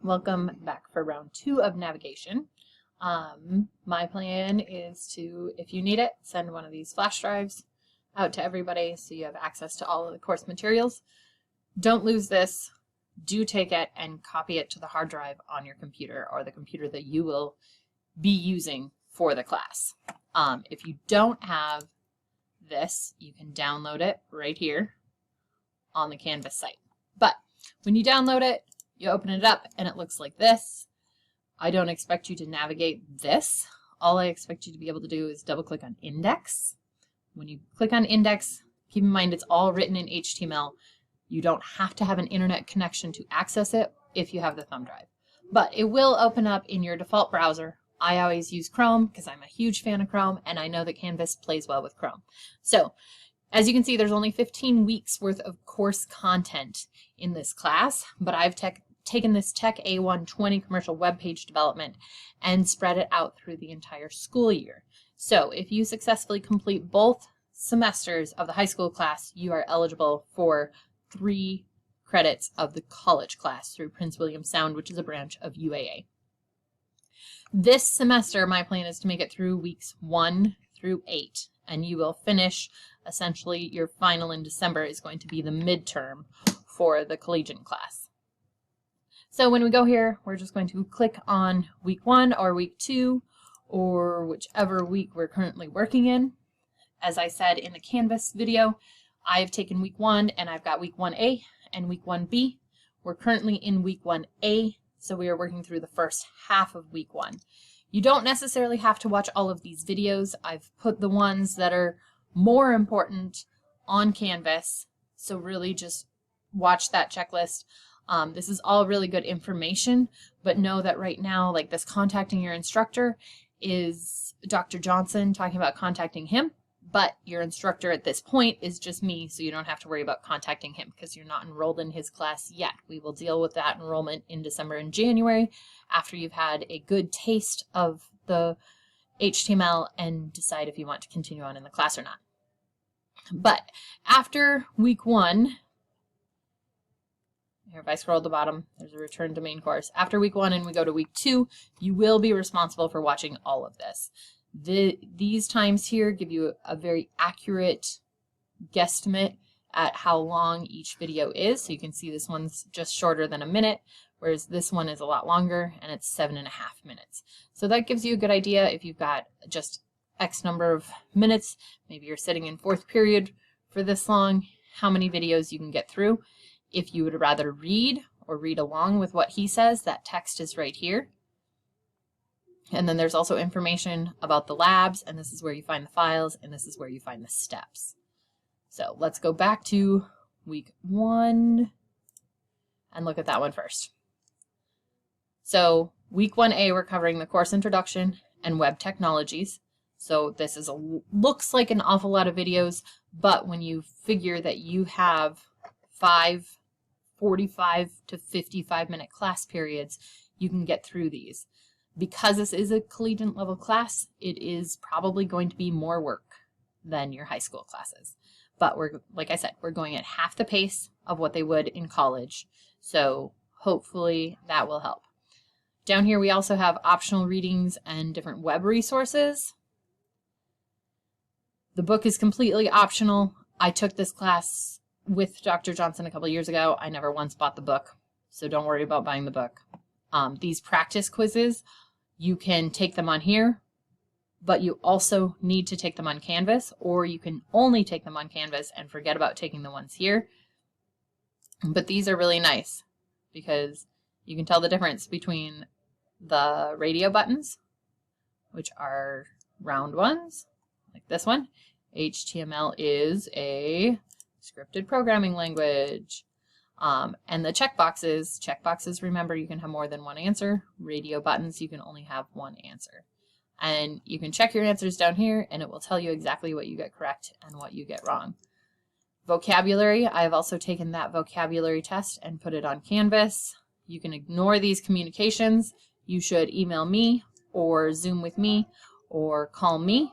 Welcome back for round 2 of navigation. My plan is to, if you need it, send one of these flash drives out to everybody so you have access to all of the course materials. Don't lose this. Do take it and copy it to the hard drive on your computer or the computer that you will be using for the class. If you don't have this, you can download it right here on the Canvas site. But when you download it, you open it up and it looks like this. I don't expect you to navigate this. All I expect you to be able to do is double click on index. When you click on index, keep in mind it's all written in HTML. You don't have to have an internet connection to access it if you have the thumb drive. But it will open up in your default browser. I always use Chrome because I'm a huge fan of Chrome and I know that Canvas plays well with Chrome. So as you can see, there's only 15 weeks worth of course content in this class, but I've taken this Tech A120 commercial web page development and spread it out through the entire school year. So if you successfully complete both semesters of the high school class, you are eligible for 3 credits of the college class through Prince William Sound, which is a branch of UAA. This semester, my plan is to make it through weeks 1 through 8, and you will finish, essentially your final in December is going to be the midterm for the collegiate class. So when we go here, we're just going to click on week 1 or week 2 or whichever week we're currently working in. As I said in the Canvas video, I've taken week 1 and I've got week 1A and week 1B. We're currently in week 1A, so we are working through the first half of week 1. You don't necessarily have to watch all of these videos. I've put the ones that are more important on Canvas, so really just watch that checklist. This is all really good information, but know that right now, like this contacting your instructor is Dr. Johnson talking about contacting him, but your instructor at this point is just me, so you don't have to worry about contacting him because you're not enrolled in his class yet. We will deal with that enrollment in December and January after you've had a good taste of the HTML and decide if you want to continue on in the class or not. But after week 1, here, if I scroll to the bottom, there's a return to main course. After week 1 and we go to week 2, you will be responsible for watching all of this. These times here give you a very accurate guesstimate at how long each video is. So you can see this one's just shorter than a minute, whereas this one is a lot longer and it's 7.5 minutes. So that gives you a good idea if you've got just X number of minutes, maybe you're sitting in 4th period for this long, how many videos you can get through. If you would rather read or read along with what he says, that text is right here. And then there's also information about the labs, and this is where you find the files, and this is where you find the steps. So let's go back to week 1 and look at that one first. So week 1A, we're covering the course introduction and web technologies. So this is looks like an awful lot of videos, but when you figure that you have 5 45 to 55 minute class periods, you can get through these. Because this is a collegiate level class, it is probably going to be more work than your high school classes. But like I said, we're going at half the pace of what they would in college. So hopefully that will help. Down here, we also have optional readings and different web resources. The book is completely optional. I took this class with Dr. Johnson a couple of years ago. I never once bought the book, so don't worry about buying the book. These practice quizzes, you can take them on here, but you also need to take them on Canvas, or you can only take them on Canvas and forget about taking the ones here. But these are really nice because you can tell the difference between the radio buttons, which are round ones, like this one. HTML is a scripted programming language. And the checkboxes, remember, you can have more than one answer. Radio buttons, you can only have one answer. And you can check your answers down here, and it will tell you exactly what you get correct and what you get wrong. Vocabulary, I have also taken that vocabulary test and put it on Canvas. You can ignore these communications. You should email me or Zoom with me or call me.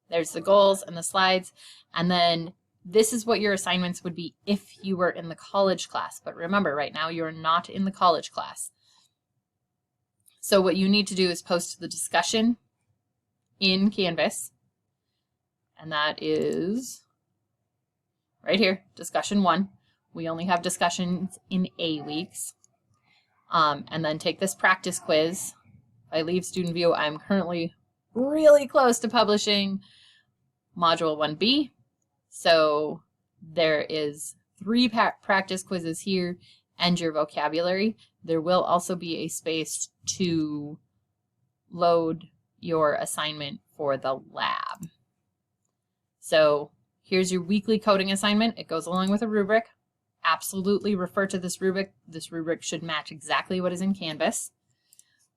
There's the goals and the slides. And then this is what your assignments would be if you were in the college class. But remember, right now you're not in the college class. So what you need to do is post the discussion in Canvas, and that is right here, discussion 1. We only have discussions in A weeks. And then take this practice quiz. If I leave student view, I'm currently really close to publishing module 1B. So there is 3 practice quizzes here and your vocabulary. There will also be a space to load your assignment for the lab. So here's your weekly coding assignment. It goes along with a rubric. Absolutely refer to this rubric. This rubric should match exactly what is in Canvas.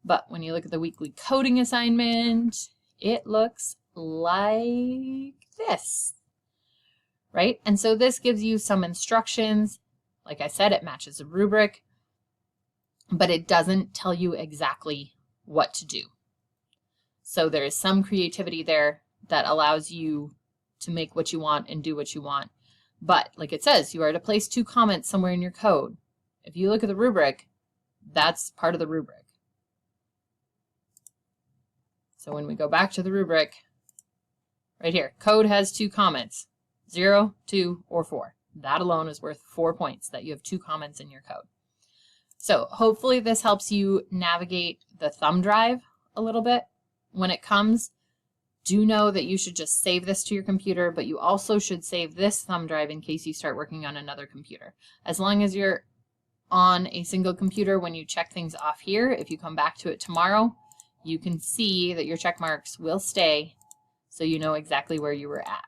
But when you look at the weekly coding assignment, it looks like this, right? And so this gives you some instructions. Like I said, it matches a rubric, but it doesn't tell you exactly what to do. So there is some creativity there that allows you to make what you want and do what you want. But like it says, you are to place 2 comments somewhere in your code. If you look at the rubric, that's part of the rubric. So when we go back to the rubric, right here, code has 2 comments, 0, 2, or 4. That alone is worth 4 points that you have 2 comments in your code. So hopefully this helps you navigate the thumb drive a little bit when it comes. Do know that you should just save this to your computer, but you also should save this thumb drive in case you start working on another computer. As long as you're on a single computer, when you check things off here, if you come back to it tomorrow, you can see that your check marks will stay, so you know exactly where you were at.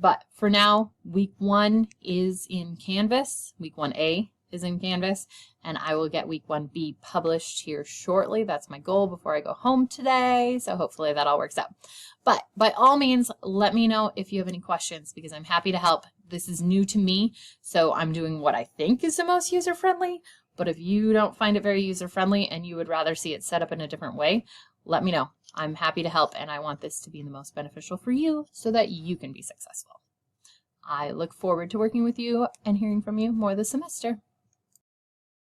But for now, week 1 is in Canvas, week 1A is in Canvas, and I will get week 1B published here shortly. That's my goal before I go home today, so hopefully that all works out. But by all means, let me know if you have any questions, because I'm happy to help. This is new to me, so I'm doing what I think is the most user-friendly, but if you don't find it very user-friendly and you would rather see it set up in a different way, let me know. I'm happy to help, and I want this to be the most beneficial for you so that you can be successful. I look forward to working with you and hearing from you more this semester.